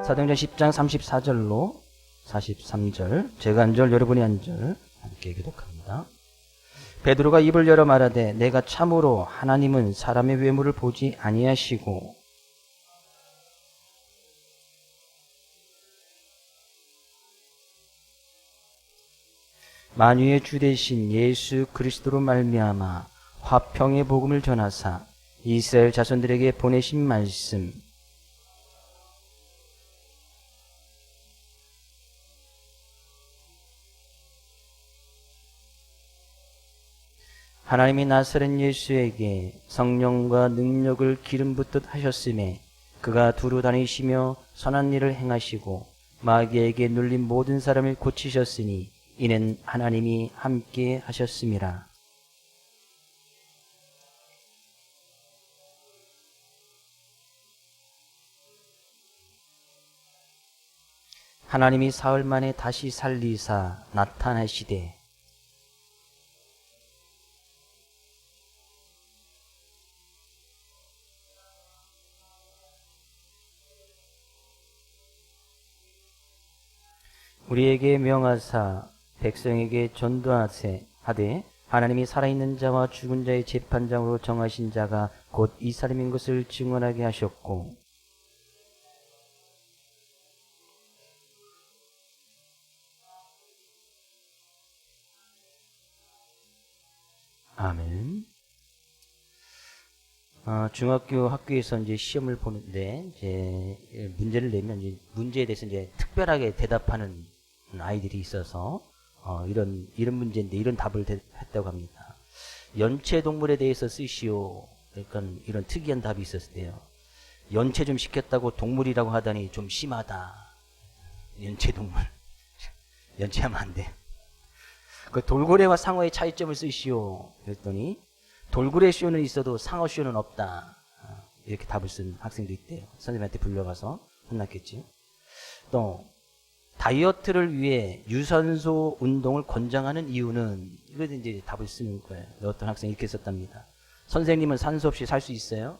사도행전 10장 34절로 43절, 제가 한 절, 여러분이 한 절 함께 교독합니다. 베드로가 입을 열어 말하되 내가 참으로 하나님은 사람의 외모를 보지 아니하시고 만유의 주 되신 예수 그리스도로 말미암아 화평의 복음을 전하사 이스라엘 자손들에게 보내신 말씀, 하나님이 나사렛 예수에게 성령과 능력을 기름 붓듯 하셨음에 그가 두루 다니시며 선한 일을 행하시고 마귀에게 눌린 모든 사람을 고치셨으니 이는 하나님이 함께 하셨음이라. 하나님이 사흘 만에 다시 살리사 나타나시되 우리에게 명하사 백성에게 전도하세 하되 하나님이 살아있는 자와 죽은 자의 재판장으로 정하신 자가 곧 이 사람인 것을 증언하게 하셨고 아멘. 중학교 학교에서 이제 시험을 보는데 이제 문제를 내면 이제 문제에 대해서 이제 특별하게 대답하는 아이들이 있어서 이런 문제인데 이런 답을 했다고 합니다. 연체 동물에 대해서 쓰시오. 그러니까 이런 특이한 답이 있었을 때요. 연체 좀 시켰다고 동물이라고 하다니 좀 심하다. 연체 동물. 연체하면 안 돼. 그 돌고래와 상어의 차이점을 쓰시오. 그랬더니 돌고래 쇼는 있어도 상어 쇼는 없다. 이렇게 답을 쓴 학생도 있대요. 선생님한테 불려가서 혼났겠지. 또 다이어트를 위해 유산소 운동을 권장하는 이유는 이거 이제 답을 쓰는 거예요. 어떤 학생이 이렇게 썼답니다. 선생님은 산소 없이 살 수 있어요?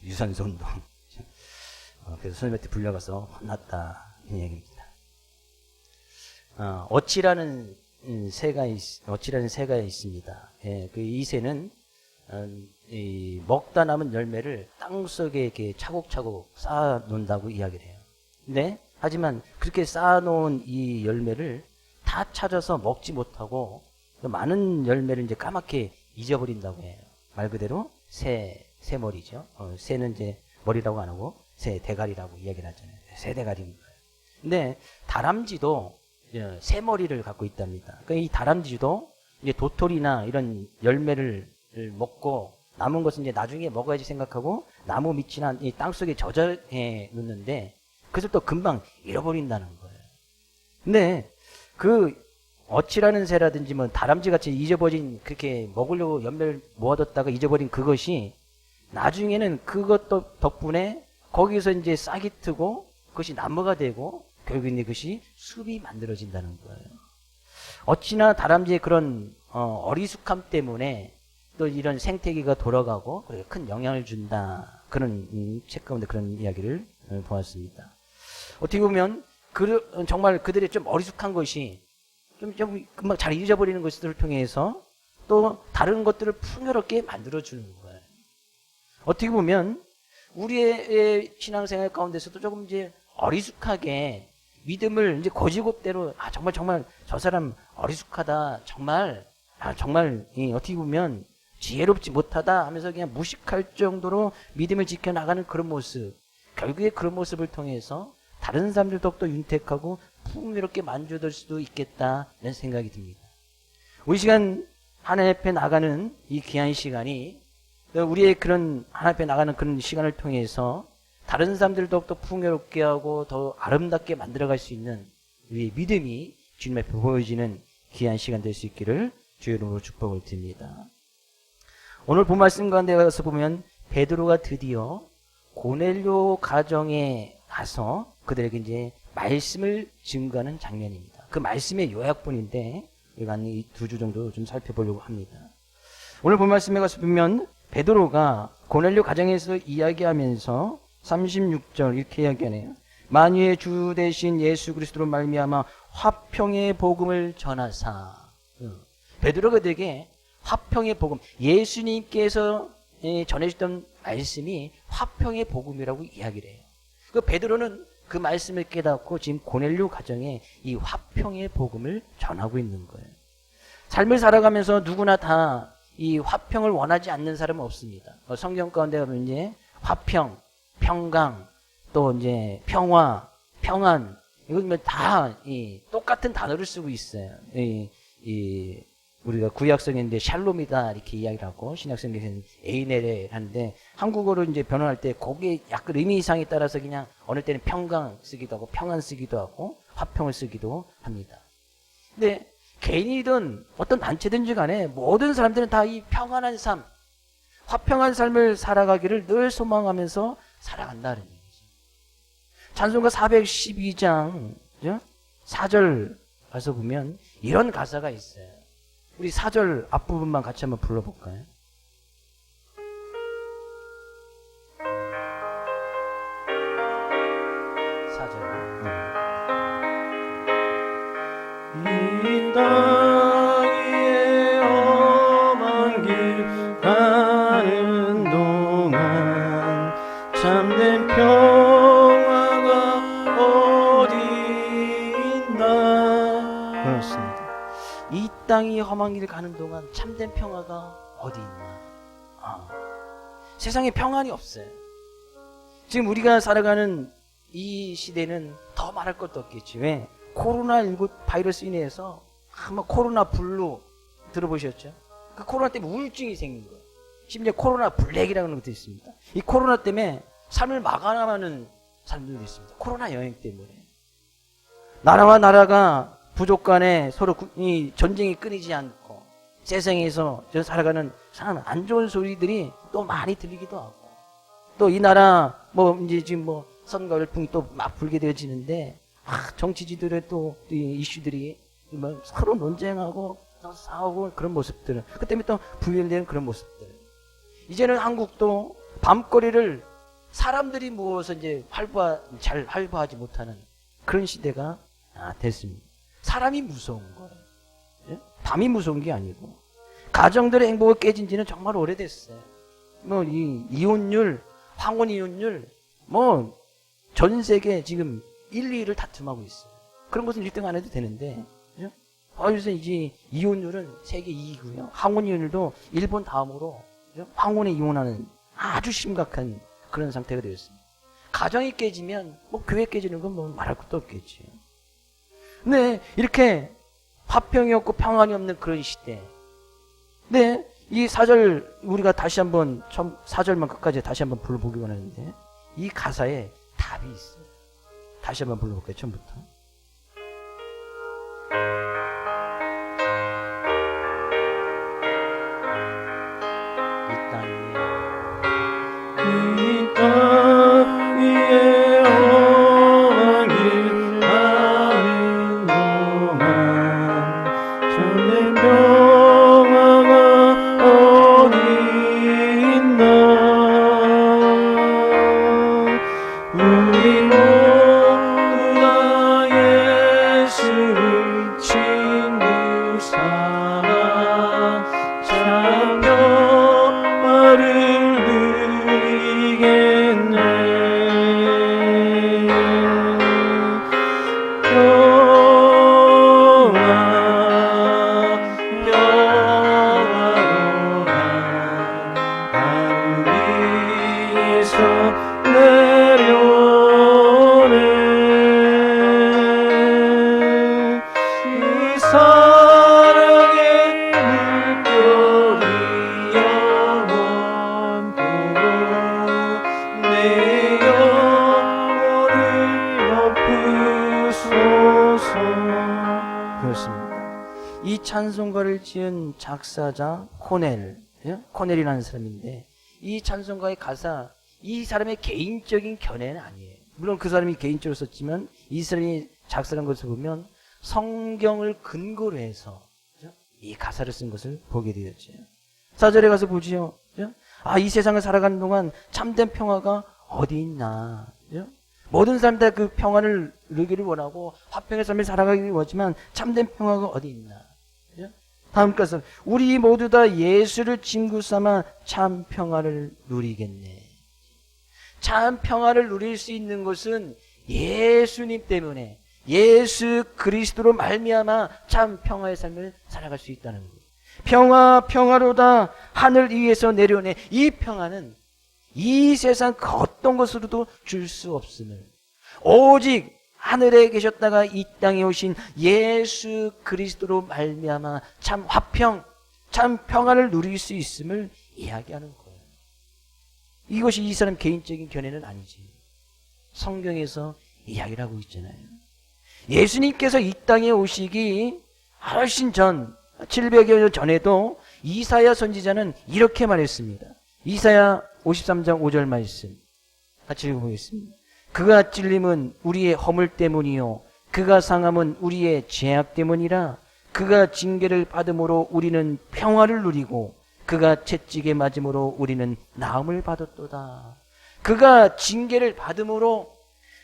유산소 운동. 그래서 선생님한테 불려가서 혼났다. 이 얘기입니다. 어치라는 새가 있습니다. 예, 이 새는 먹다 남은 열매를 땅속에 이렇게 차곡차곡 쌓아 놓는다고 이야기를 해요. 근데 하지만 그렇게 쌓아놓은 이 열매를 다 찾아서 먹지 못하고 많은 열매를 이제 까맣게 잊어버린다고 해요. 말 그대로 새머리죠. 새는 이제 머리라고 안 하고 새 대가리라고 이야기를 하잖아요. 새 대가리인 거예요. 근데 다람쥐도 새머리를 갖고 있답니다. 그러니까 이 다람쥐도 이제 도토리나 이런 열매를 먹고 남은 것은 이제 나중에 먹어야지 생각하고 나무 밑이나 이 땅속에 저장해 놓는데 그것을 또 금방 잃어버린다는 거예요. 근데 그 어치라는 새라든지 뭐 다람쥐 같이 잊어버린 그렇게 먹으려고 열매를 모아뒀다가 잊어버린 그것이 나중에는 그것 덕분에 거기서 이제 싹이 트고 그것이 나무가 되고 결국은 그것이 숲이 만들어진다는 거예요. 어찌나 다람쥐의 그런 어리숙함 때문에 또 이런 생태계가 돌아가고 큰 영향을 준다. 그런 책 가운데 그런 이야기를 보았습니다. 어떻게 보면 정말 그들의 좀 어리숙한 것이 좀 금방 잘 잊어버리는 것들을 통해서 또 다른 것들을 풍요롭게 만들어주는 거예요. 어떻게 보면 우리의 신앙생활 가운데서도 조금 이제 어리숙하게 믿음을 이제 거지곱대로 정말 저 사람 어리숙하다. 정말 어떻게 보면 지혜롭지 못하다 하면서 그냥 무식할 정도로 믿음을 지켜나가는 그런 모습. 결국에 그런 모습을 통해서 다른 사람들 더욱더 윤택하고 풍요롭게 만져들 수도 있겠다는 생각이 듭니다. 우리 시간 하나님 앞에 나가는 이 귀한 시간이 우리의 그런 하나님 앞에 나가는 그런 시간을 통해서 다른 사람들 더욱더 풍요롭게 하고 더 아름답게 만들어갈 수 있는 우리의 믿음이 주님 앞에 보여지는 귀한 시간 될 수 있기를 주의 이름으로 축복을 드립니다. 오늘 본 말씀 가운데 가서 보면 베드로가 드디어 고넬료 가정에 가서 그들에게 이제 말씀을 증거하는 장면입니다. 그 말씀의 요약본인데 우리가 한 이 2주 정도 좀 살펴보려고 합니다. 오늘 본 말씀에 가서 보면 베드로가 고넬료 가정에서 이야기하면서 36절 이렇게 이야기하네요. 만유의 주 대신 예수 그리스도로 말미암아 화평의 복음을 전하사. 베드로가 그들에게 화평의 복음, 예수님께서 전해주던 말씀이 화평의 복음이라고 이야기를 해요. 그 베드로는 그 말씀을 깨닫고 지금 고넬료 가정에 이 화평의 복음을 전하고 있는 거예요. 삶을 살아가면서 누구나 다 이 화평을 원하지 않는 사람은 없습니다. 성경 가운데 보면 이제 화평, 평강, 또 이제 평화, 평안, 이건 다 똑같은 단어를 쓰고 있어요. 우리가 구약성인데 샬롬이다 이렇게 이야기를 하고 신약성에서는 에이네레 하는데 한국어로 이제 변환할 때 거기에 약간 의미 이상에 따라서 그냥 어느 때는 평강 쓰기도 하고 평안 쓰기도 하고 화평을 쓰기도 합니다. 근데 개인이든 어떤 단체든지 간에 모든 사람들은 다 이 평안한 삶, 화평한 삶을 살아가기를 늘 소망하면서 살아간다는 얘기죠. 찬송가 412장 4절 가서 보면 이런 가사가 있어요. 우리 4절 앞부분만 같이 한번 불러볼까요? 이 땅 위에 험한 길 가는 동안 참된 평화가 어디 있나. 그렇습니다. 이 땅이 험한 길 가는 동안 참된 평화가 어디 있나. 세상에 평안이 없어요. 지금 우리가 살아가는 이 시대는 더 말할 것도 없겠지. 왜? 코로나19 바이러스 인해서 아마 코로나 블루 들어보셨죠? 그 코로나 때문에 우울증이 생긴 거예요. 심지어 코로나 블랙이라는 것도 있습니다. 이 코로나 때문에 삶을 마감하는 사람들도 있습니다. 코로나 여행 때문에. 나라와 나라가 부족 간에 서로 이 전쟁이 끊이지 않고 세상에서 살아가는 참 안 좋은 소리들이 또 많이 들리기도 하고 또 이 나라 이제 지금 선거 열풍이 또 막 불게 되어지는데 정치지들의 또 이슈들이 서로 논쟁하고 싸우고 그런 모습들, 그 때문에 또 부연되는 그런 모습들. 이제는 한국도 밤거리를 사람들이 모여서 이제 잘 활보하지 못하는 그런 시대가 됐습니다. 사람이 무서운 거예요. 밤이 무서운 게 아니고 가정들의 행복이 깨진 지는 정말 오래됐어요. 이 이혼율, 황혼 이혼율 전 세계 지금 1, 2위를 다툼하고 있어요. 그런 것은 1등 안 해도 되는데, 그죠? 요새 이제 이혼율은 세계 2위고요. 황혼 이혼율도 일본 다음으로, 그죠? 황혼에 이혼하는 아주 심각한 그런 상태가 되었습니다. 가정이 깨지면, 교회 깨지는 건 말할 것도 없겠지. 근데 이렇게 화평이 없고 평안이 없는 그런 시대. 근데 이 4절, 우리가 다시 한번, 4절만 끝까지 다시 한번 불러보기 원하는데, 이 가사에 답이 있어요. 다시 한번 불러볼까요? 처음부터. 이 땅 위에 험한 길 가는 동안 참된 평화가 어디 있나. 우리 모두 다 예수를 친구 삼아 참 평화를 누리겠네. 평화로운 하늘 위에서 내려오네. 그 사랑의 물결이 영원토록 내 영혼을 덮으소서. 그렇습니다. 이 찬송가를 지은 작사자 코넬이라는 사람인데, 이 찬송가의 가사, 이 사람의 개인적인 견해는 아니에요. 물론 그 사람이 개인적으로 썼지만 이 사람이 작사한 것을 보면 성경을 근거로 해서 이 가사를 쓴 것을 보게 되었죠. 4절에 가서 보지요. 이 세상을 살아가는 동안 참된 평화가 어디 있나? 그죠? 모든 사람 다 그 평안을 누리기를 원하고 화평의 삶을 살아가기를 원하지만 참된 평화가 어디 있나? 그죠? 다음 것은 우리 모두 다 예수를 친구 삼아 참 평화를 누리겠네. 참 평화를 누릴 수 있는 것은 예수님 때문에 예수 그리스도로 말미암아 참 평화의 삶을 살아갈 수 있다는 거예요. 평화 평화로다 하늘 위에서 내려오네. 이 평화는 이 세상 그 어떤 것으로도 줄 수 없음을 오직 하늘에 계셨다가 이 땅에 오신 예수 그리스도로 말미암아 참 화평 참 평화를 누릴 수 있음을 이야기하는 거예요. 이것이 이 사람 개인적인 견해는 아니지. 성경에서 이야기를 하고 있잖아요. 예수님께서 이 땅에 오시기 훨씬 전 700여 년 전에도 이사야 선지자는 이렇게 말했습니다. 이사야 53장 5절 말씀 같이 읽어보겠습니다. 그가 찔림은 우리의 허물 때문이요 그가 상함은 우리의 죄악 때문이라. 그가 징계를 받음으로 우리는 평화를 누리고 그가 채찍에 맞음으로 우리는 나음을 받았도다. 그가 징계를 받음으로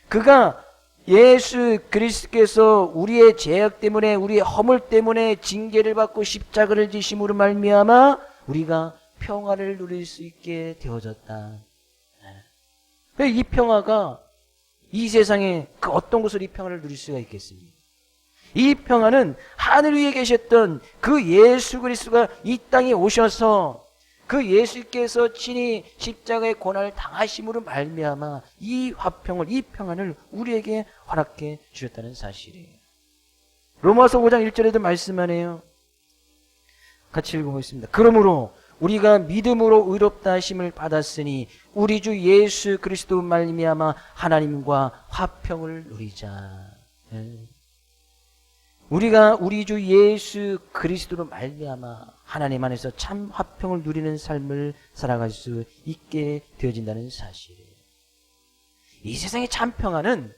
그가 예수 그리스도께서 우리의 죄악 때문에 우리의 허물 때문에 징계를 받고 십자가를 지심으로 말미암아 우리가 평화를 누릴 수 있게 되어졌다. 이 평화가 이 세상에 그 어떤 곳으로 이 평화를 누릴 수가 있겠습니까? 이 평화는 하늘 위에 계셨던 그 예수 그리스도가 이 땅에 오셔서 그 예수께서 친히 십자가의 고난을 당하심으로 말미암아 이 화평을 이 평안을 우리에게 허락해 주셨다는 사실이에요. 로마서 5장 1절에도 말씀하네요. 같이 읽어보겠습니다. 그러므로 우리가 믿음으로 의롭다 하심을 받았으니 우리 주 예수 그리스도 말미암아 하나님과 화평을 누리자. 우리가 우리 주 예수 그리스도로 말미암아 하나님 안에서 참 화평을 누리는 삶을 살아갈 수 있게 되어진다는 사실이에요. 이 세상의 참 평화는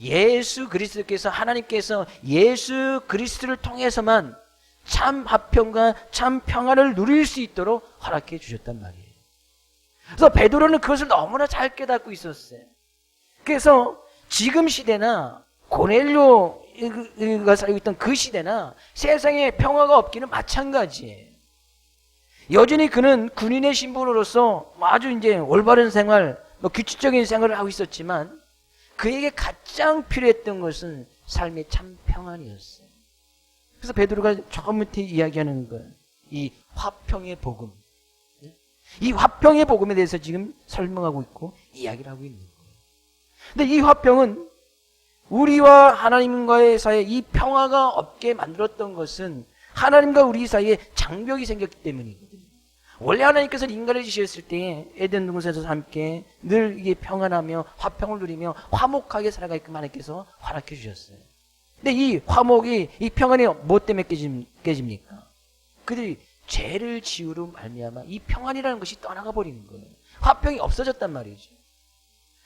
예수 그리스도께서 하나님께서 예수 그리스도를 통해서만 참 화평과 참 평화를 누릴 수 있도록 허락해 주셨단 말이에요. 그래서 베드로는 그것을 너무나 잘 깨닫고 있었어요. 그래서 지금 시대나 고넬료가 살고 있던 그 시대나 세상에 평화가 없기는 마찬가지예요. 여전히 그는 군인의 신분으로서 아주 이제 올바른 생활, 규칙적인 생활을 하고 있었지만 그에게 가장 필요했던 것은 삶의 참 평안이었어요. 그래서 베드로가 처음부터 이야기하는 거예요. 이 화평의 복음. 이 화평의 복음에 대해서 지금 설명하고 있고 이야기를 하고 있는 거예요. 근데 이 화평은 우리와 하나님과의 사이에 이 평화가 없게 만들었던 것은 하나님과 우리 사이에 장벽이 생겼기 때문이거든요. 원래 하나님께서 인간을 지으셨을 때 에덴 동산에서 함께 늘 이게 평안하며 화평을 누리며 화목하게 살아가게끔 하나님께서 허락해 주셨어요. 근데 이 화목이 이 평안이 뭐 때문에 깨집니까? 그들이 죄를 지으로 말미암아 이 평안이라는 것이 떠나가 버리는 거예요. 화평이 없어졌단 말이죠.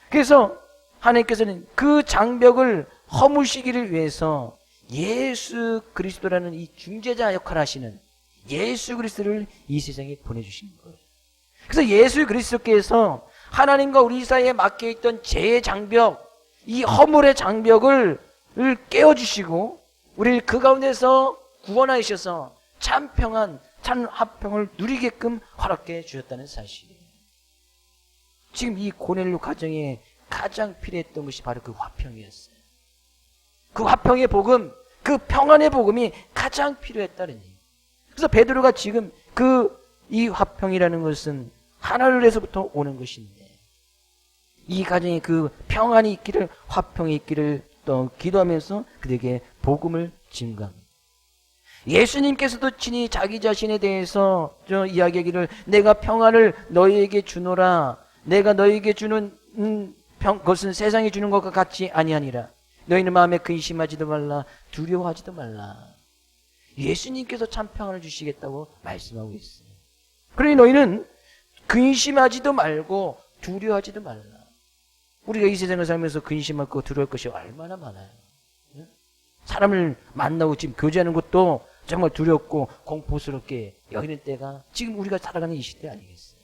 그래서 하나님께서는 그 장벽을 허무시기를 위해서 예수 그리스도라는 이 중재자 역할을 하시는 예수 그리스도를 이 세상에 보내주신 거예요. 그래서 예수 그리스도께서 하나님과 우리 사이에 막혀있던 죄의 장벽, 이 허물의 장벽을 깨워주시고 우리를 그 가운데서 구원하셔서 참 평안, 참 화평을 누리게끔 허락해 주셨다는 사실이에요. 지금 이 고넬료 가정에 가장 필요했던 것이 바로 그 화평이었어요. 그 화평의 복음, 그 평안의 복음이 가장 필요했다는 얘기예요. 그래서 베드로가 지금 이 화평이라는 것은 하늘에서부터 오는 것인데 이 가정에 그 평안이 있기를, 화평이 있기를 또 기도하면서 그들에게 복음을 증거합니다. 예수님께서도 친히 자기 자신에 대해서 이야기하기를 내가 평안을 너희에게 주노라. 내가 너희에게 주는 것은 세상이 주는 것과 같이 아니하니라. 너희는 마음에 근심하지도 말라. 두려워하지도 말라. 예수님께서 참 평안을 주시겠다고 말씀하고 있어요. 그러니 너희는 근심하지도 말고 두려워하지도 말라. 우리가 이 세상을 살면서 근심하고 두려울 것이 얼마나 많아요. 사람을 만나고 지금 교제하는 것도 정말 두렵고 공포스럽게 여기는 때가 지금 우리가 살아가는 이 시대 아니겠어요?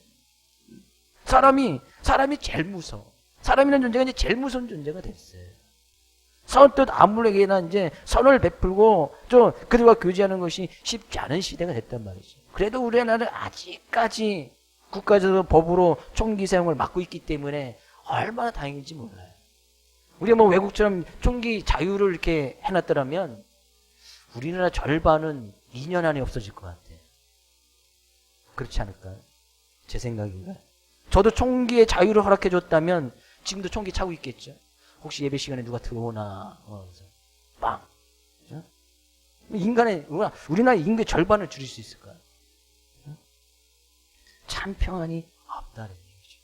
사람이 제일 무서워. 사람이라는 존재가 이제 제일 무서운 존재가 됐어요. 선뜻 아무에게나 이제 선을 베풀고 좀 그들과 교제하는 것이 쉽지 않은 시대가 됐단 말이죠. 그래도 우리나라는 아직까지 국가적으로 법으로 총기 사용을 막고 있기 때문에 얼마나 다행인지 몰라요. 우리가 뭐 외국처럼 총기 자유를 이렇게 해놨더라면 우리나라 절반은 2년 안에 없어질 것 같아요. 그렇지 않을까요? 제 생각인가요? 저도 총기의 자유를 허락해줬다면 지금도 총기 차고 있겠죠. 혹시 예배 시간에 누가 들어오나 그래서 빵. 우리나라 인구의 절반을 줄일 수 있을까요? 참 평안이 없다는 얘기죠.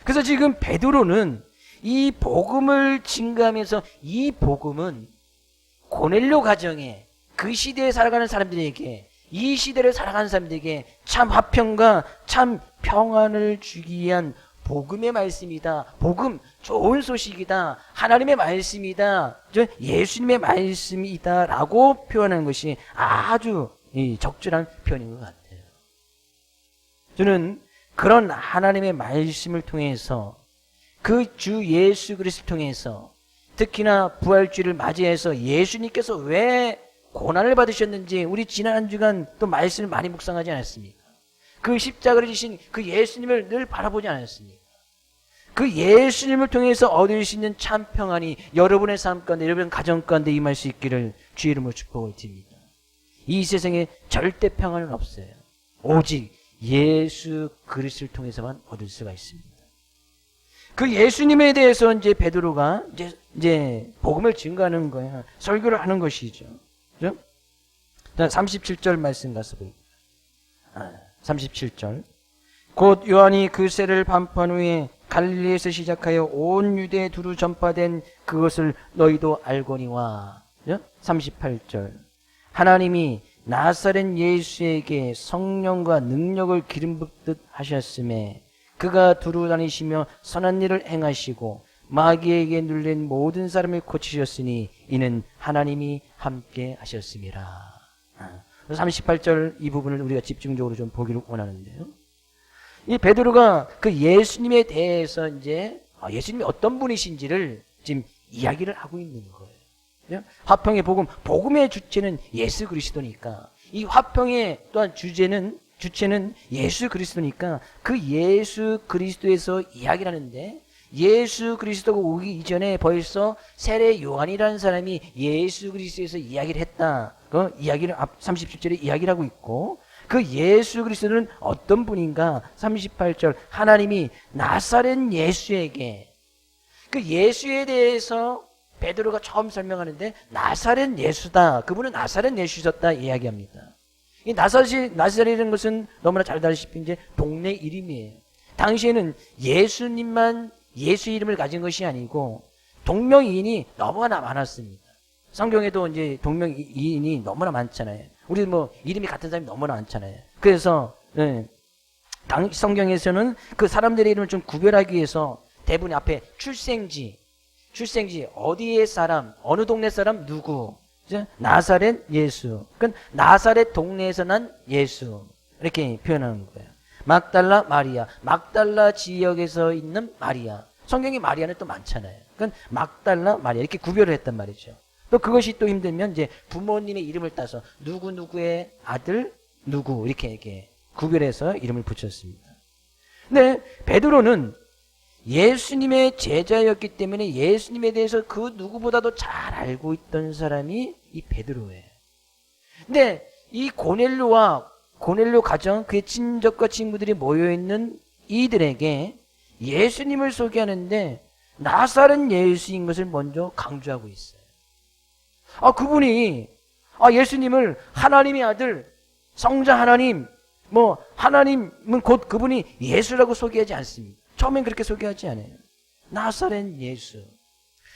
그래서 지금 베드로는 이 복음을 증가하면서 이 복음은 고넬료 가정에 그 시대에 살아가는 사람들에게 이 시대를 살아가는 사람들에게 참 화평과 참 평안을 주기 위한 복음의 말씀이다. 복음 좋은 소식이다. 하나님의 말씀이다. 예수님의 말씀이다 라고 표현하는 것이 아주 적절한 표현인 것 같아요. 저는 그런 하나님의 말씀을 통해서 그 주 예수 그리스도를 통해서 특히나 부활주의를 맞이해서 예수님께서 왜 고난을 받으셨는지 우리 지난 한 주간 또 말씀을 많이 묵상하지 않았습니까? 그 십자가를 지신 그 예수님을 늘 바라보지 않았습니까? 그 예수님을 통해서 얻을 수 있는 참 평안이 여러분의 삶 가운데 여러분 가정 가운데 임할 수 있기를 주의 이름으로 축복을 드립니다. 이 세상에 절대 평안은 없어요. 오직 예수 그리스도를 통해서만 얻을 수가 있습니다. 그 예수님에 대해서 이제 베드로가 이제 복음을 증거하는 거야. 설교를 하는 것이죠. 그죠? 37절 말씀 가서 보입니다. 37절. 곧 요한이 그 세를 반포한 후에 갈릴리에서 시작하여 온 유대에 두루 전파된 그것을 너희도 알거니와. 38절. 하나님이 나사렛 예수에게 성령과 능력을 기름 붓듯 하셨음에 그가 두루 다니시며 선한 일을 행하시고 마귀에게 눌린 모든 사람을 고치셨으니 이는 하나님이 함께 하셨음이라. 38절 이 부분을 우리가 집중적으로 좀 보기를 원하는데요. 이 베드로가 그 예수님에 대해서 이제 예수님이 어떤 분이신지를 지금 이야기를 하고 있는 거예요. 화평의 복음, 복음의 주체는 예수 그리스도니까 이 화평의 또한 주체는 예수 그리스도니까 그 예수 그리스도에서 이야기를 하는데 예수 그리스도가 오기 이전에 벌써 세례 요한이라는 사람이 예수 그리스도에서 이야기를 했다. 그 이야기를 37절에 이야기를 하고 있고 그 예수 그리스도는 어떤 분인가? 38절 하나님이 나사렛 예수에게 그 예수에 대해서 베드로가 처음 설명하는데 나사렛 예수다. 그분은 나사렛 예수셨다 이야기합니다. 이 나사렛이라는 것은 너무나 잘 알다시피 이제 동네 이름이에요. 당시에는 예수님만 예수 이름을 가진 것이 아니고 동명이인이 너무나 많았습니다. 성경에도 이제 동명이인이 너무나 많잖아요. 우리 뭐 이름이 같은 사람이 너무나 많잖아요. 그래서 성경에서는 그 사람들의 이름을 좀 구별하기 위해서 대부분 앞에 출생지 어디의 사람 어느 동네 사람 누구 나사렛 예수. 그러니까 나사렛 동네에서 난 예수 이렇게 표현하는 거예요. 막달라 마리아, 막달라 지역에서 있는 마리아. 성경에 마리아는 또 많잖아요. 그러니까 막달라 마리아 이렇게 구별을 했단 말이죠. 또 그것이 또 힘들면 이제 부모님의 이름을 따서 누구누구의 아들 누구 이렇게 구별해서 이름을 붙였습니다. 근데 베드로는 예수님의 제자였기 때문에 예수님에 대해서 그 누구보다도 잘 알고 있던 사람이 이 베드로예요. 근데 이 고넬료 가정 그의 친족과 친구들이 모여있는 이들에게 예수님을 소개하는데 나사렛 예수인 것을 먼저 강조하고 있어요. 그분이 예수님을 하나님의 아들 성자 하나님 하나님은 곧 그분이 예수라고 소개하지 않습니다. 처음엔 그렇게 소개하지 않아요. 나사렛 예수.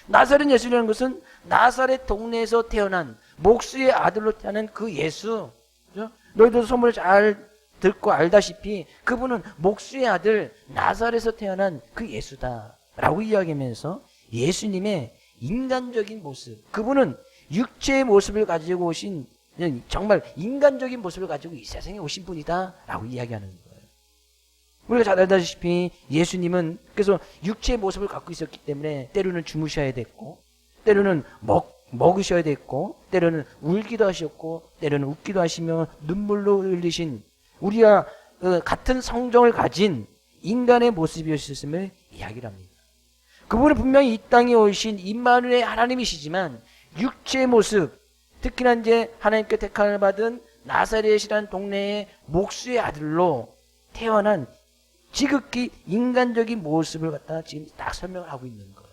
나사렛 예수라는 것은 나사렛 동네에서 태어난 목수의 아들로 태어난 그 예수. 그렇죠? 너희도 소문을 잘 듣고 알다시피 그분은 목수의 아들 나사렛에서 태어난 그 예수다라고 이야기하면서 예수님의 인간적인 모습, 그분은 육체의 모습을 가지고 오신 정말 인간적인 모습을 가지고 이 세상에 오신 분이다라고 이야기하는 거예요. 우리가 잘 알다시피 예수님은 그래서 육체의 모습을 갖고 있었기 때문에 때로는 주무셔야 됐고, 때로는 먹으셔야 됐고, 때로는 울기도 하셨고, 때로는 웃기도 하시며 눈물로 흘리신 우리와 같은 성정을 가진 인간의 모습이었음을 이야기를 합니다. 그분은 분명히 이 땅에 오신 임마누엘 하나님이시지만 육체의 모습, 특히나 이제 하나님께 택함을 받은 나사렛이라는 동네의 목수의 아들로 태어난 지극히 인간적인 모습을 갖다 지금 딱 설명을 하고 있는 거예요.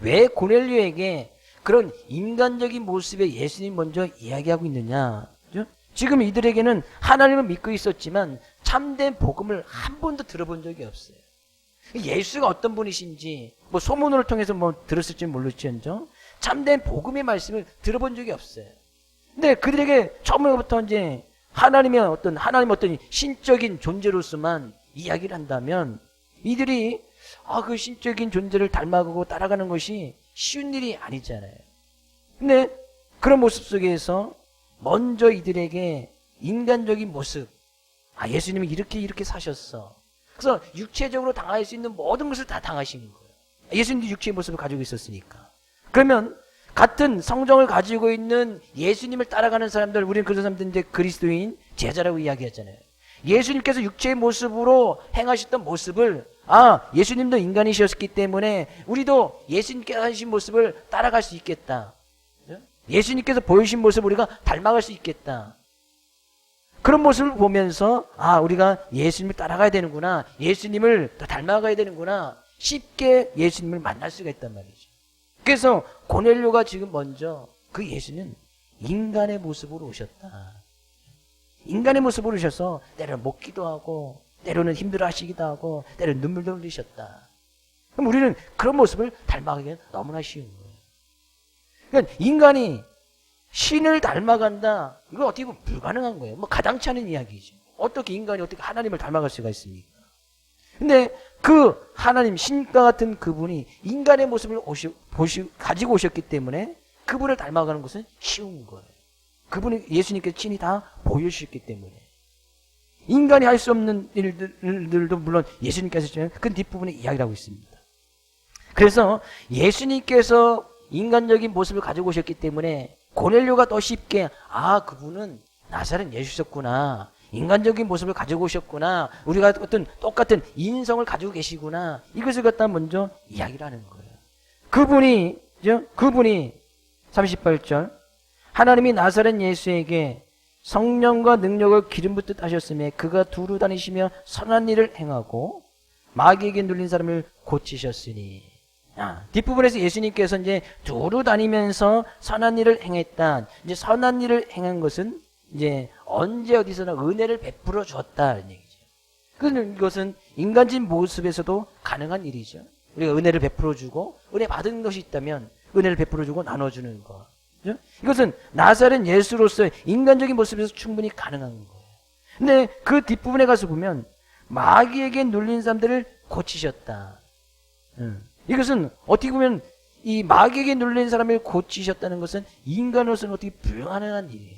왜 고넬료에게 그런 인간적인 모습의 예수님 먼저 이야기하고 있느냐? 그죠? 지금 이들에게는 하나님을 믿고 있었지만 참된 복음을 한 번도 들어본 적이 없어요. 예수가 어떤 분이신지 뭐 소문을 통해서 뭐 들었을지 모르지언정 참된 복음의 말씀을 들어본 적이 없어요. 근데 그들에게 처음부터 이제 하나님 어떤 신적인 존재로서만 이야기를 한다면 이들이 그 신적인 존재를 닮아가고 따라가는 것이 쉬운 일이 아니잖아요. 근데 그런 모습 속에서 먼저 이들에게 인간적인 모습, 예수님이 이렇게 사셨어. 그래서 육체적으로 당할 수 있는 모든 것을 다 당하신 거예요. 예수님도 육체의 모습을 가지고 있었으니까. 그러면 같은 성정을 가지고 있는 예수님을 따라가는 사람들, 우리는 그런 사람들 이제 그리스도인 제자라고 이야기하잖아요. 예수님께서 육체의 모습으로 행하셨던 모습을 예수님도 인간이셨기 때문에 우리도 예수님께서 하신 모습을 따라갈 수 있겠다. 예수님께서 보여주신 모습을 우리가 닮아갈 수 있겠다. 그런 모습을 보면서 우리가 예수님을 따라가야 되는구나, 예수님을 더 닮아가야 되는구나, 쉽게 예수님을 만날 수가 있단 말이죠. 그래서 고넬료가 지금 먼저 그 예수는 인간의 모습으로 오셨다. 인간의 모습으로 오셔서 때로는 먹기도 하고 때로는 힘들어하시기도 하고 때로는 눈물도 흘리셨다. 그럼 우리는 그런 모습을 닮아가기는 너무나 쉬운 거예요. 그러니까 인간이 신을 닮아간다, 이건 어떻게 보면 불가능한 거예요. 뭐 가당치 않은 이야기죠. 어떻게 인간이 어떻게 하나님을 닮아갈 수가 있습니까? 근데 그 하나님, 신과 같은 그분이 인간의 모습을 가지고 오셨기 때문에 그분을 닮아가는 것은 쉬운 거예요. 그분이 예수님께서 친히 다 보여주셨기 때문에. 인간이 할 수 없는 일들도 물론 예수님께서 하시지만 그 뒷부분에 이야기를 하고 있습니다. 그래서 예수님께서 인간적인 모습을 가지고 오셨기 때문에 고넬료가 더 쉽게 그분은 나사렛 예수셨구나, 인간적인 모습을 가지고 오셨구나, 우리가 어떤 똑같은 인성을 가지고 계시구나, 이것을 갖다 먼저 이야기를 하는 거예요. 그분이 38절 하나님이 나사렛 예수에게 성령과 능력을 기름 붓듯 하셨음에 그가 두루 다니시며 선한 일을 행하고 마귀에게 눌린 사람을 고치셨으니. 뒷부분에서 예수님께서 이제 두루 다니면서 선한 일을 행했다. 이제 선한 일을 행한 것은 이제 언제 어디서나 은혜를 베풀어 주었다는 얘기죠. 이것은 인간적인 모습에서도 가능한 일이죠. 우리가 은혜를 베풀어 주고 은혜 받은 것이 있다면 은혜를 베풀어 주고 나눠주는 거. 그죠? 이것은 나사렛 예수로서의 인간적인 모습에서 충분히 가능한 거예요. 근데 그 뒷부분에 가서 보면 마귀에게 눌린 사람들을 고치셨다. 이것은 어떻게 보면 이 마귀에게 눌린 사람을 고치셨다는 것은 인간으로서는 어떻게 불가능한 일이에요.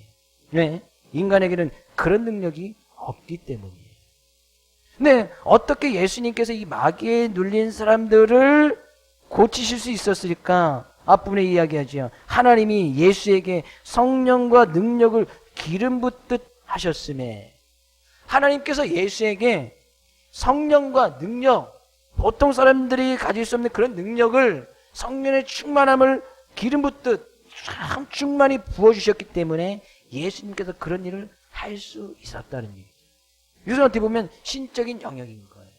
왜? 인간에게는 그런 능력이 없기 때문이에요. 근데 어떻게 예수님께서 이 마귀에 눌린 사람들을 고치실 수 있었을까? 앞부분에 이야기하죠. 하나님이 예수에게 성령과 능력을 기름 붓듯 하셨음에, 하나님께서 예수에게 성령과 능력, 보통 사람들이 가질 수 없는 그런 능력을, 성령의 충만함을 기름 붓듯 참 충만히 부어주셨기 때문에 예수님께서 그런 일을 할 수 있었다는 얘기죠. 이것은 어떻게 보면 신적인 영역인 거예요.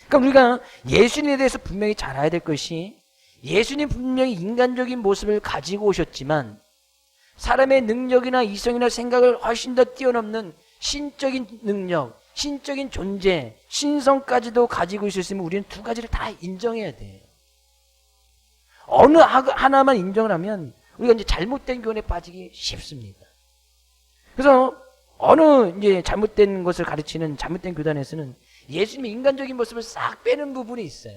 그러니까 우리가 예수님에 대해서 분명히 잘 알아야 될 것이, 예수님 분명히 인간적인 모습을 가지고 오셨지만 사람의 능력이나 이성이나 생각을 훨씬 더 뛰어넘는 신적인 능력, 신적인 존재, 신성까지도 가지고 있었으면 우리는 두 가지를 다 인정해야 돼요. 어느 하나만 인정을 하면 우리가 이제 잘못된 교훈에 빠지기 쉽습니다. 그래서 어느 이제 잘못된 것을 가르치는 잘못된 교단에서는 예수님의 인간적인 모습을 싹 빼는 부분이 있어요.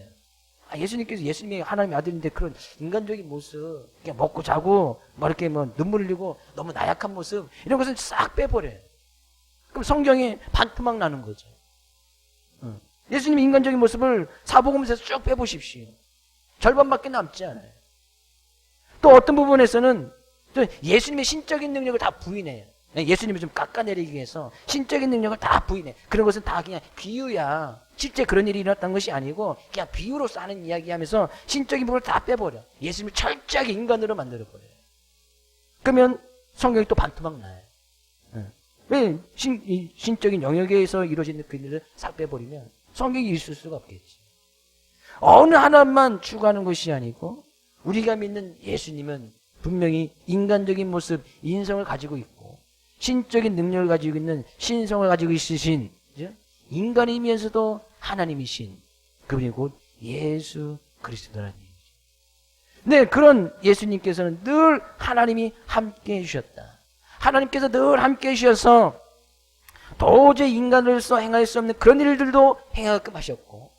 예수님께서 예수님이 하나님의 아들인데 그런 인간적인 모습, 그냥 먹고 자고 이렇게 눈물 흘리고 너무 나약한 모습, 이런 것은 싹 빼버려요. 그럼 성경에 반토막 나는 거죠. 예수님 인간적인 모습을 사복음서에서 쭉 빼보십시오. 절반밖에 남지 않아요. 또 어떤 부분에서는 또 예수님의 신적인 능력을 다 부인해요. 예수님을 좀 깎아내리기 위해서 신적인 능력을 다 부인해. 그런 것은 다 그냥 비유야. 실제 그런 일이 일어났던 것이 아니고 그냥 비유로서 하는 이야기하면서 신적인 부분을 다 빼버려. 예수님을 철저하게 인간으로 만들어버려요. 그러면 성경이 또 반토막 나요. 왜 신적인 영역에서 이루어지는 그 일을 싹 빼버리면 성경이 있을 수가 없겠지. 어느 하나만 추구하는 것이 아니고 우리가 믿는 예수님은 분명히 인간적인 모습, 인성을 가지고 있고 신적인 능력을 가지고 있는 신성을 가지고 있으신 인간이면서도 하나님이신 그분이 곧 예수 그리스도라는 얘기죠. 네, 그런 예수님께서는 늘 하나님이 함께해 주셨다. 하나님께서 늘 함께해 주셔서 도저히 인간으로서 행할 수 없는 그런 일들도 행하게끔 하셨고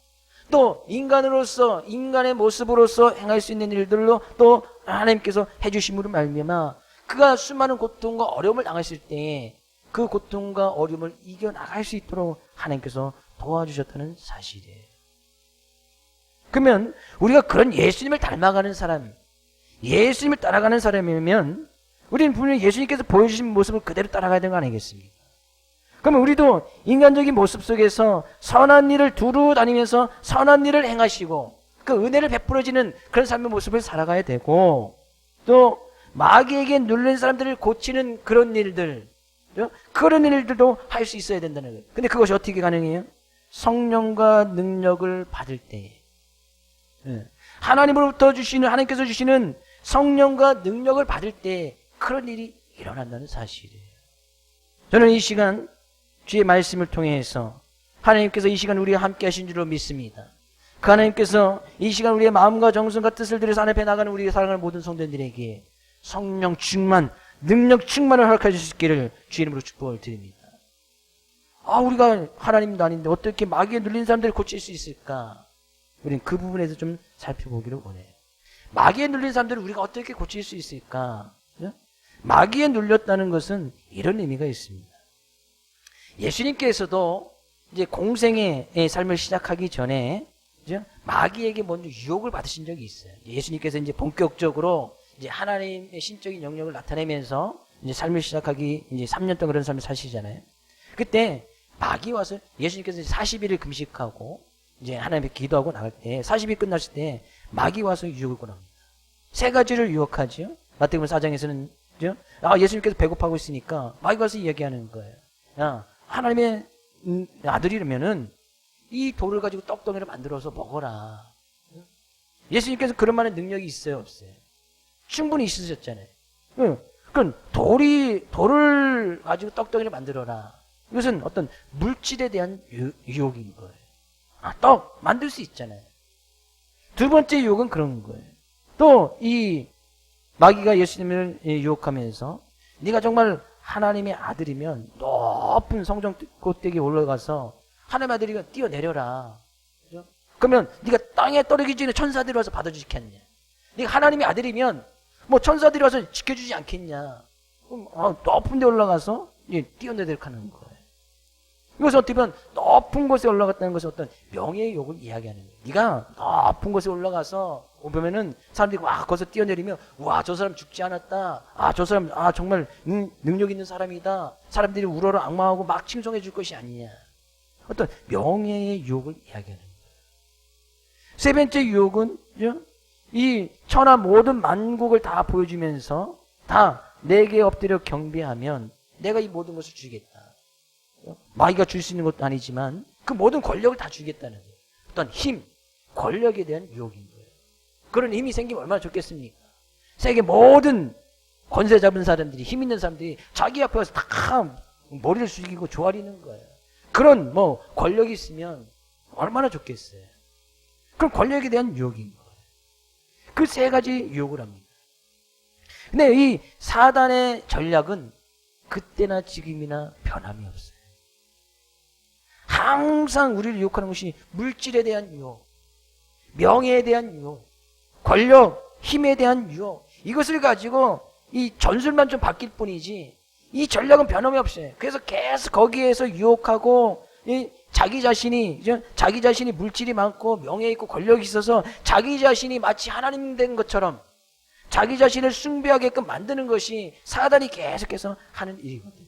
또 인간으로서 인간의 모습으로서 행할 수 있는 일들로 또 하나님께서 해주심으로 말미암아 그가 수많은 고통과 어려움을 당했을 때 그 고통과 어려움을 이겨나갈 수 있도록 하나님께서 도와주셨다는 사실이에요. 그러면 우리가 그런 예수님을 닮아가는 사람, 예수님을 따라가는 사람이면 우리는 분명히 예수님께서 보여주신 모습을 그대로 따라가야 되는 거 아니겠습니까? 그러면 우리도 인간적인 모습 속에서 선한 일을 두루 다니면서 선한 일을 행하시고 그 은혜를 베풀어지는 그런 삶의 모습을 살아가야 되고 또 마귀에게 눌린 사람들을 고치는 그런 일들, 그런 일들도 할 수 있어야 된다는 거예요. 근데 그것이 어떻게 가능해요? 성령과 능력을 받을 때 하나님으로부터 주시는 하나님께서 주시는 성령과 능력을 받을 때 그런 일이 일어난다는 사실이에요. 저는 이 시간 주의 말씀을 통해서 하나님께서 이 시간 우리와 함께 하신 줄로 믿습니다. 그 하나님께서 이 시간 우리의 마음과 정성과 뜻을 들여서 하나님 앞에 나가는 우리의 사랑하는 모든 성도들에게 성령 충만, 능력 충만을 허락해 주실 기를 주의 이름으로 축복을 드립니다. 우리가 하나님도 아닌데 어떻게 마귀에 눌린 사람들을 고칠 수 있을까? 우리는 그 부분에서 좀 살펴보기를 원해요. 마귀에 눌린 사람들을 우리가 어떻게 고칠 수 있을까? 마귀에 눌렸다는 것은 이런 의미가 있습니다. 예수님께서도 이제 공생의 삶을 시작하기 전에 마귀에게 먼저 유혹을 받으신 적이 있어요. 예수님께서 이제 본격적으로 이제 하나님의 신적인 영역을 나타내면서 이제 삶을 시작하기 이제 3년 동안 그런 삶을 사시잖아요. 그때 마귀 와서 예수님께서 40일을 금식하고 이제 하나님께 기도하고 나갈 때 40일 끝났을 때 마귀 와서 유혹을 권합니다. 세 가지를 유혹하죠. 마태복음 4장에서는 예수님께서 배고파하고 있으니까 마귀가 와서 이야기하는 거예요. 야, 하나님의 아들이라면은 이 돌을 가지고 떡덩이를 만들어서 먹어라. 예수님께서 그런 말의 능력이 있어요, 없어요? 충분히 있으셨잖아요. 그럼 돌을 가지고 떡덩이를 만들어라. 이것은 어떤 물질에 대한 유혹인 거예요. 떡 만들 수 있잖아요. 두 번째 유혹은 그런 거예요. 또 이 마귀가 예수님을 유혹하면서 네가 정말 하나님의 아들이면 높은 성전 꼭대기에 올라가서 하나님의 아들이가 뛰어내려라. 그죠? 그러면 네가 땅에 떨어지기 전에 천사들이 와서 받아주시겠냐? 네가 하나님의 아들이면 뭐 천사들이 와서 지켜주지 않겠냐? 그럼 높은 데 올라가서 뛰어내도록 하는 거예요. 이것은 어떻게 보면 높은 곳에 올라갔다는 것은 어떤 명예의 욕을 이야기하는 거예요. 네가 높은 곳에 올라가서 보면은 사람들이 와 거기서 뛰어내리면 와 저 사람 죽지 않았다. 저 사람 정말 능력 있는 사람이다. 사람들이 우러러 악마하고 막 칭송해 줄 것이 아니냐. 어떤 명예의 유혹을 이야기하는 거예요. 세 번째 유혹은 이 천하 모든 만국을 다 보여주면서 다 내게 엎드려 경배하면 내가 이 모든 것을 주겠다. 마귀가 줄 수 있는 것도 아니지만 그 모든 권력을 다 주겠다는 거예요. 어떤 힘, 권력에 대한 유혹인 거예요. 그런 힘이 생기면 얼마나 좋겠습니까? 세계 모든 권세 잡은 사람들이, 힘 있는 사람들이 자기 앞에 와서 다 머리를 숙이고 조아리는 거예요. 그런 권력이 있으면 얼마나 좋겠어요. 그럼 권력에 대한 유혹인 거예요. 그 세 가지 유혹을 합니다. 근데 이 사단의 전략은 그때나 지금이나 변함이 없어요. 항상 우리를 유혹하는 것이 물질에 대한 유혹, 명예에 대한 유혹, 권력, 힘에 대한 유혹. 이것을 가지고 이 전술만 좀 바뀔 뿐이지 이 전략은 변함이 없어요. 그래서 계속 거기에서 유혹하고 자기 자신이 물질이 많고 명예 있고 권력이 있어서 자기 자신이 마치 하나님 된 것처럼 자기 자신을 숭배하게끔 만드는 것이 사단이 계속해서 하는 일이거든요.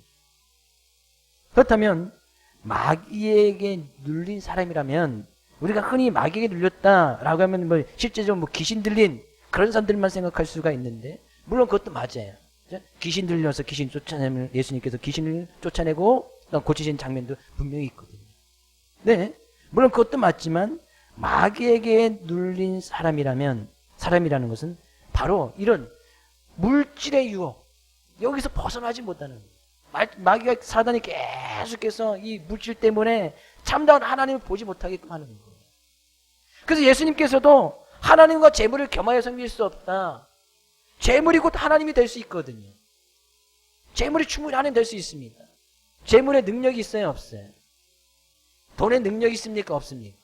그렇다면 마귀에게 눌린 사람이라면, 우리가 흔히 마귀에게 눌렸다라고 하면 뭐 실제적으로 뭐 귀신 들린 그런 사람들만 생각할 수가 있는데, 물론 그것도 맞아요. 귀신 들려서 귀신 쫓아내면 예수님께서 귀신을 쫓아내고 고치신 장면도 분명히 있거든요. 네, 물론 그것도 맞지만 마귀에게 눌린 사람이라는 것은 바로 이런 물질의 유혹, 여기서 벗어나지 못하는 거예요. 마귀가, 사단이 계속해서 이 물질 때문에 참다운 하나님을 보지 못하게끔 하는 거예요. 그래서 예수님께서도 하나님과 재물을 겸하여 섬길 수 없다. 재물이 곧 하나님이 될 수 있거든요. 재물이 충분히 하나님 될 수 있습니다. 재물에 능력이 있어요, 없어요? 돈에 능력이 있습니까, 없습니까?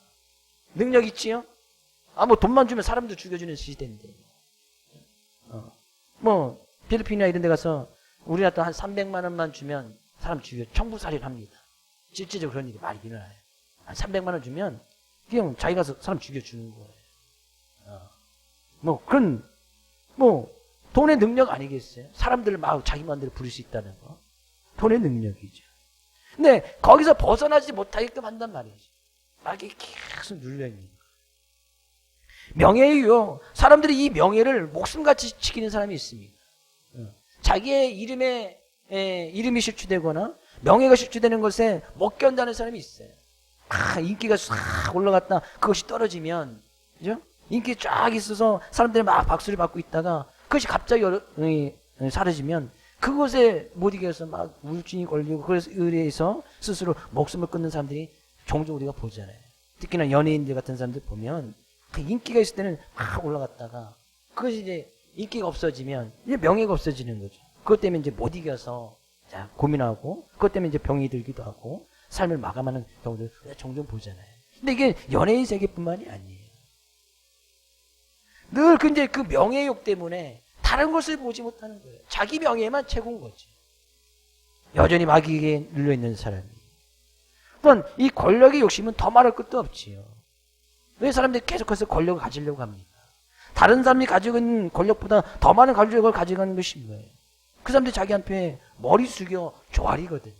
능력 있지요? 뭐 돈만 주면 사람도 죽여주는 시대인데. 뭐 필리핀이나 이런 데 가서 우리나라 한 300만 원만 주면 사람 청부살인 합니다. 실제적으로 그런 일이 많이 일어나요. 한 300만 원 주면 그냥 자기 가서 사람 죽여주는 거예요. 그런 돈의 능력 아니겠어요? 사람들을 막 자기 마음대로 부릴 수 있다는 거. 돈의 능력이죠. 근데 거기서 벗어나지 못하게끔 한단 말이죠. 마귀에 계속 눌려있는 거예요. 명예의 유혹. 사람들이 이 명예를 목숨같이 지키는 사람이 있습니다. 자기의 이름이 실추되거나 명예가 실추되는 것에 못 견다는 사람이 있어요. 인기가 싹 올라갔다 그것이 떨어지면, 그죠? 인기 쫙 있어서 사람들이 막 박수를 받고 있다가 그것이 갑자기 사라지면 그것에 못 이겨서 막 우울증이 걸리고, 그래서 의뢰해서 스스로 목숨을 끊는 사람들이 종종 우리가 보잖아요. 특히나 연예인들 같은 사람들 보면 그 인기가 있을 때는 막 올라갔다가 그것이 이제 인기가 없어지면 이제 명예가 없어지는 거죠. 그것 때문에 이제 못 이겨서 고민하고, 그것 때문에 이제 병이 들기도 하고 삶을 마감하는 경우들 종종 보잖아요. 근데 이게 연예인 세계뿐만이 아니에요. 늘 근데 그 명예욕 때문에 다른 것을 보지 못하는 거예요. 자기 명예만 최고인 거지. 여전히 마귀에게 눌려있는 사람이. 또한 이 권력의 욕심은 더 말할 것도 없지요. 왜 사람들이 계속해서 권력을 가지려고 합니까? 다른 사람이 가지고 있는 권력보다 더 많은 권력을 가져가는 것이 뭐예요? 그 사람들이 자기한테 머리 숙여 조아리거든.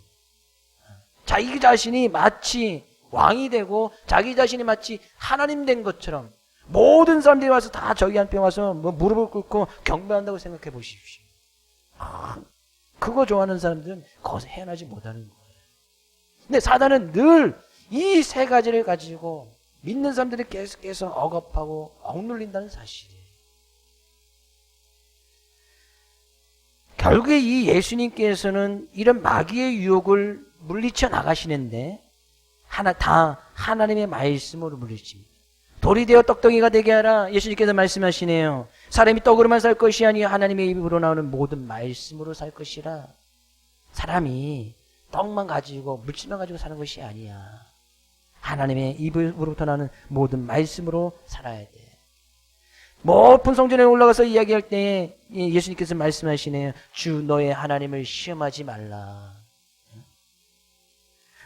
자기 자신이 마치 왕이 되고 자기 자신이 마치 하나님 된 것처럼 모든 사람들이 와서 다 저기한테 와서 무릎을 꿇고 경배한다고 생각해 보십시오. 그거 좋아하는 사람들은 거기서 헤어나지 못하는 거예요. 근데 사단은 늘 이 세 가지를 가지고 믿는 사람들이 계속해서 억압하고 억눌린다는 사실이에요. 결국에 이 예수님께서는 이런 마귀의 유혹을 물리쳐 나가시는데 다 하나님의 말씀으로 물리칩니다. 돌이 되어 떡덩이가 되게 하라. 예수님께서 말씀하시네요. 사람이 떡으로만 살 것이 아니요 하나님의 입으로 나오는 모든 말씀으로 살 것이라. 사람이 떡만 가지고 물질만 가지고 사는 것이 아니야. 하나님의 입으로부터 나오는 모든 말씀으로 살아야 돼. 높은 성전에 올라가서 이야기할 때 예수님께서 말씀하시네요. 주 너의 하나님을 시험하지 말라.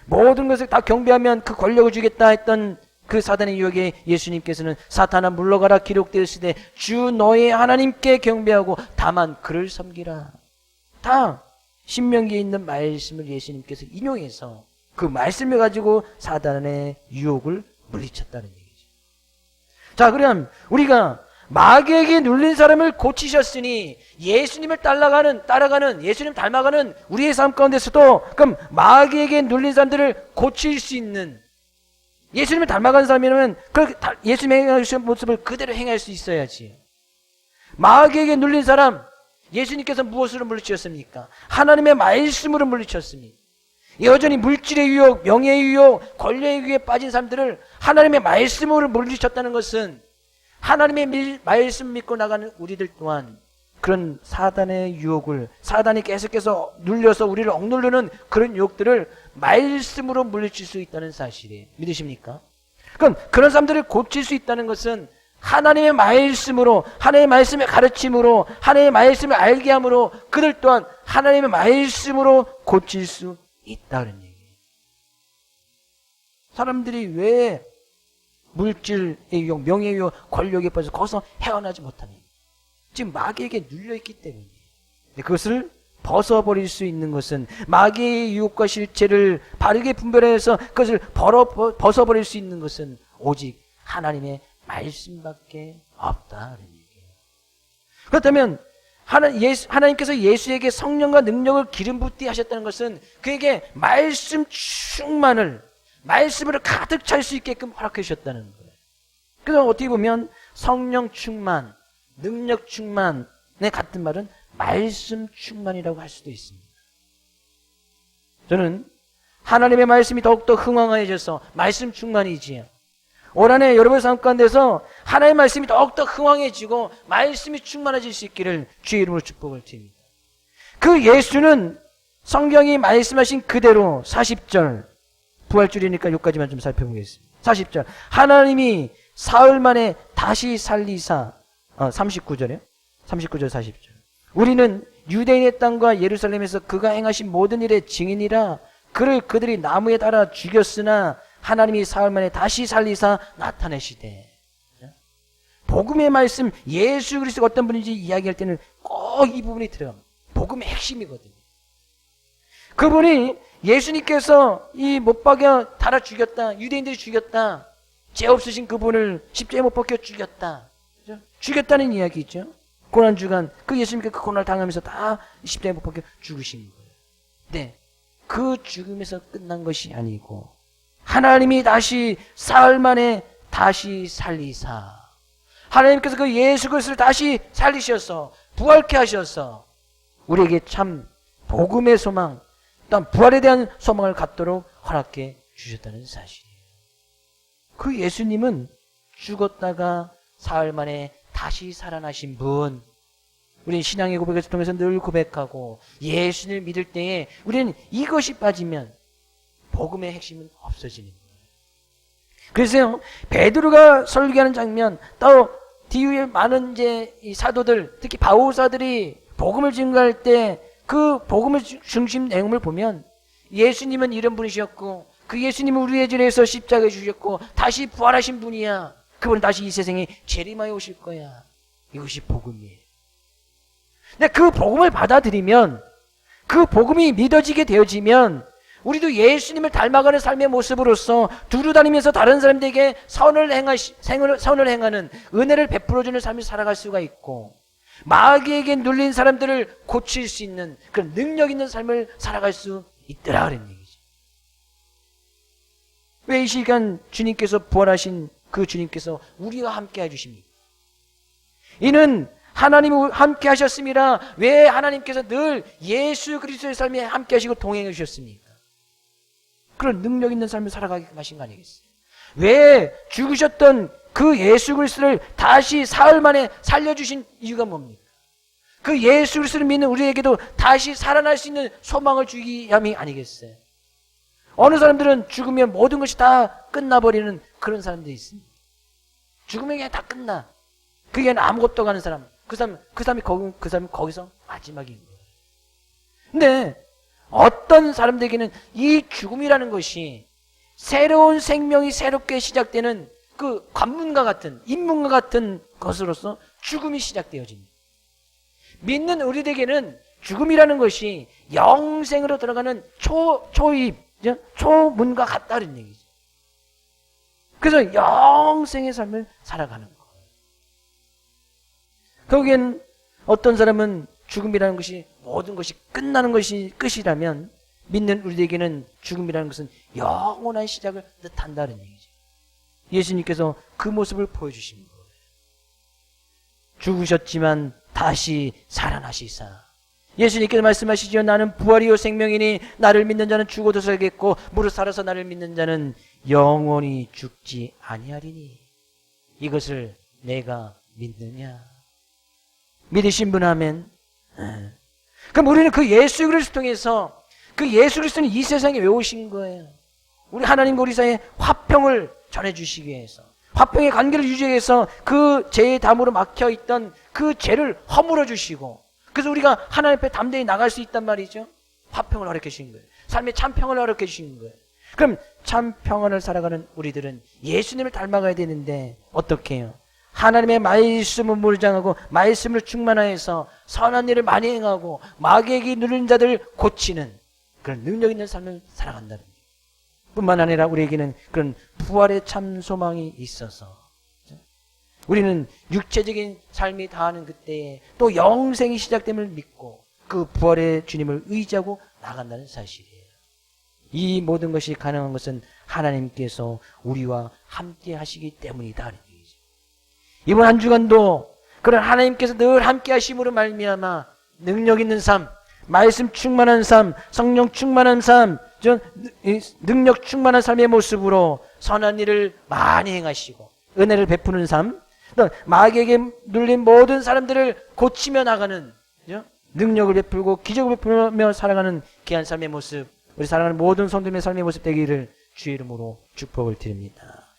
모든 것을 다 경배하면 그 권력을 주겠다 했던 그 사단의 유혹에 예수님께서는 사탄아 물러가라 기록되었으되 주 너의 하나님께 경배하고 다만 그를 섬기라. 다 신명기에 있는 말씀을 예수님께서 인용해서 그 말씀을 가지고 사단의 유혹을 물리쳤다는 얘기죠. 자, 그럼 우리가 마귀에게 눌린 사람을 고치셨으니 예수님을 따라가는 예수님 닮아가는 우리의 삶 가운데서도 그럼 마귀에게 눌린 사람들을 고칠 수 있는, 예수님을 닮아가는 사람이라면 그 예수님의 행하신 모습을 그대로 행할 수 있어야지. 마귀에게 눌린 사람, 예수님께서 무엇으로 물리쳤습니까? 하나님의 말씀으로 물리쳤습니다. 여전히 물질의 유혹, 명예의 유혹, 권력의 유혹에 빠진 사람들을 하나님의 말씀으로 물리쳤다는 것은 하나님의 말씀 믿고 나가는 우리들 또한 그런 사단의 유혹을, 사단이 계속해서 눌려서 우리를 억누르는 그런 유혹들을 말씀으로 물리칠 수 있다는 사실이에요. 믿으십니까? 그럼 그런 사람들을 고칠 수 있다는 것은 하나님의 말씀으로, 하나님의 말씀의 가르침으로, 하나님의 말씀을 알게 함으로 그들 또한 하나님의 말씀으로 고칠 수 있다는 얘기예요. 사람들이 왜 물질의 유혹, 명예의 유혹, 권력에 빠져서 거기서 헤어나지 못하니? 지금 마귀에게 눌려있기 때문이에요. 그것을 벗어버릴 수 있는 것은, 마귀의 유혹과 실체를 바르게 분별해서 그것을 벗어버릴 수 있는 것은 오직 하나님의 말씀밖에 없다는 얘기예요. 그렇다면 하나님께서 예수에게 성령과 능력을 기름 붓게 하셨다는 것은 그에게 말씀 충만을, 말씀으로 가득 찰 수 있게끔 허락해 주셨다는 거예요. 그래서 어떻게 보면 성령 충만, 능력 충만에 같은 말은 말씀 충만이라고 할 수도 있습니다. 저는 하나님의 말씀이 더욱더 흥왕해져서 말씀 충만이지요. 올 한해 여러분의 삶 가운데서 하나님의 말씀이 더욱더 흥왕해지고 말씀이 충만해질 수 있기를 주의 이름으로 축복을 드립니다. 그 예수는 성경이 말씀하신 그대로 40절, 부활줄이니까 여기까지만 좀 살펴보겠습니다. 40절, 하나님이 사흘 만에 다시 살리사, 39절이요? 39절 40절. 우리는 유대인의 땅과 예루살렘에서 그가 행하신 모든 일의 증인이라. 그를 그들이 나무에 달아 죽였으나 하나님이 사흘 만에 다시 살리사 나타내시되. 복음의 말씀, 예수 그리스도가 어떤 분인지 이야기할 때는 꼭 이 부분이 들어갑니다. 복음의 핵심이거든요. 그분이 예수님께서 이 못 박여 달아 죽였다, 유대인들이 죽였다, 죄 없으신 그분을 십자가에 못 박혀 죽였다, 죽였다는 이야기죠. 고난주간 그 예수님께서 그 고난을 당하면서 다 십자가에 못 박혀 죽으신 거예요. 네, 그 죽음에서 끝난 것이 아니고 하나님이 다시 사흘 만에 다시 살리사, 하나님께서 그 예수 그리스도를 다시 살리셔서 부활케 하셔서 우리에게 참 복음의 소망, 또한 부활에 대한 소망을 갖도록 허락해 주셨다는 사실이에요. 그 예수님은 죽었다가 사흘 만에 다시 살아나신 분. 우리는 신앙의 고백을 통해서 늘 고백하고 예수님을 믿을 때에 우리는 이것이 빠지면 복음의 핵심은 없어지는 거예요. 그래서요, 베드로가 설교하는 장면, 또 뒤에 많은 이제 이 사도들, 특히 바오사들이 복음을 증거할 때 그 복음의 중심 내용을 보면 예수님은 이런 분이셨고 그 예수님은 우리의 죄를 위해서 십자가에 주셨고 다시 부활하신 분이야. 그분은 다시 이 세상에 재림하여 오실 거야. 이것이 복음이에요. 근데 그 복음을 받아들이면, 그 복음이 믿어지게 되어지면 우리도 예수님을 닮아가는 삶의 모습으로서 두루 다니면서 다른 사람들에게 선을 행하는 은혜를 베풀어주는 삶을 살아갈 수가 있고, 마귀에게 눌린 사람들을 고칠 수 있는 그런 능력 있는 삶을 살아갈 수 있더라 그런 얘기죠. 왜 이 시간 주님께서 부활하신 그 주님께서 우리와 함께 해주십니까? 이는 하나님이 함께 하셨습니다. 왜 하나님께서 늘 예수 그리스도의 삶에 함께 하시고 동행해 주셨습니까? 그런 능력 있는 삶을 살아가게 하신 거 아니겠어요? 왜 죽으셨던 그 예수 그리스도를 다시 사흘 만에 살려주신 이유가 뭡니까? 그 예수 그리스도를 믿는 우리에게도 다시 살아날 수 있는 소망을 주기 위함이 아니겠어요? 어느 사람들은 죽으면 모든 것이 다 끝나버리는 그런 사람들이 있습니다. 죽으면 그냥 다 끝나. 그게 아무것도 가는 사람. 그 사람이 거기서 마지막인 거예요. 근데 어떤 사람들에게는 이 죽음이라는 것이 새로운 생명이 새롭게 시작되는 그 관문과 같은, 인문과 같은 것으로서 죽음이 시작되어집니다. 믿는 우리에게는 죽음이라는 것이 영생으로 들어가는 초입, 초문과 같다는 얘기죠. 그래서 영생의 삶을 살아가는 거예요. 결국엔 어떤 사람은 죽음이라는 것이 모든 것이 끝나는 것이 끝이라면, 믿는 우리에게는 죽음이라는 것은 영원한 시작을 뜻한다는 얘기죠. 예수님께서 그 모습을 보여주신 거예요. 죽으셨지만 다시 살아나시사. 예수님께서 말씀하시죠. 나는 부활이요 생명이니 나를 믿는 자는 죽어도 살겠고 무릇 살아서 나를 믿는 자는 영원히 죽지 아니하리니. 이것을 내가 믿느냐? 믿으신 분 하면. 그럼 우리는 그 예수 그리스도 통해서, 그 예수 그리스도는 이 세상에 왜 오신 거예요? 우리 하나님과 우리 사이에 화평을 전해주시기 위해서, 화평의 관계를 유지하기 위해서 그 죄의 담으로 막혀있던 그 죄를 허물어 주시고, 그래서 우리가 하나님 앞에 담대히 나갈 수 있단 말이죠. 화평을 허락해 주신 거예요. 삶의 참평을 허락해 주신 거예요. 그럼 참 평안을 살아가는 우리들은 예수님을 닮아가야 되는데 어떻게 해요? 하나님의 말씀을 무장하고 말씀을 충만하여서 선한 일을 많이 행하고 마귀에게 누른 자들 고치는 그런 능력 있는 삶을 살아간다는 거예요. 뿐만 아니라 우리에게는 그런 부활의 참 소망이 있어서 우리는 육체적인 삶이 다하는 그때에 또 영생이 시작됨을 믿고 그 부활의 주님을 의지하고 나간다는 사실이에요. 이 모든 것이 가능한 것은 하나님께서 우리와 함께 하시기 때문이다. 이번 한 주간도 그런 하나님께서 늘 함께 하심으로 말미암아 능력 있는 삶, 말씀 충만한 삶, 성령 충만한 삶, 능력 충만한 삶의 모습으로 선한 일을 많이 행하시고 은혜를 베푸는 삶, 또 마귀에게 눌린 모든 사람들을 고치며 나가는 능력을 베풀고 기적을 베풀며 살아가는 귀한 삶의 모습, 우리 사랑하는 모든 성도님의 삶의 모습 되기를 주의 이름으로 축복을 드립니다.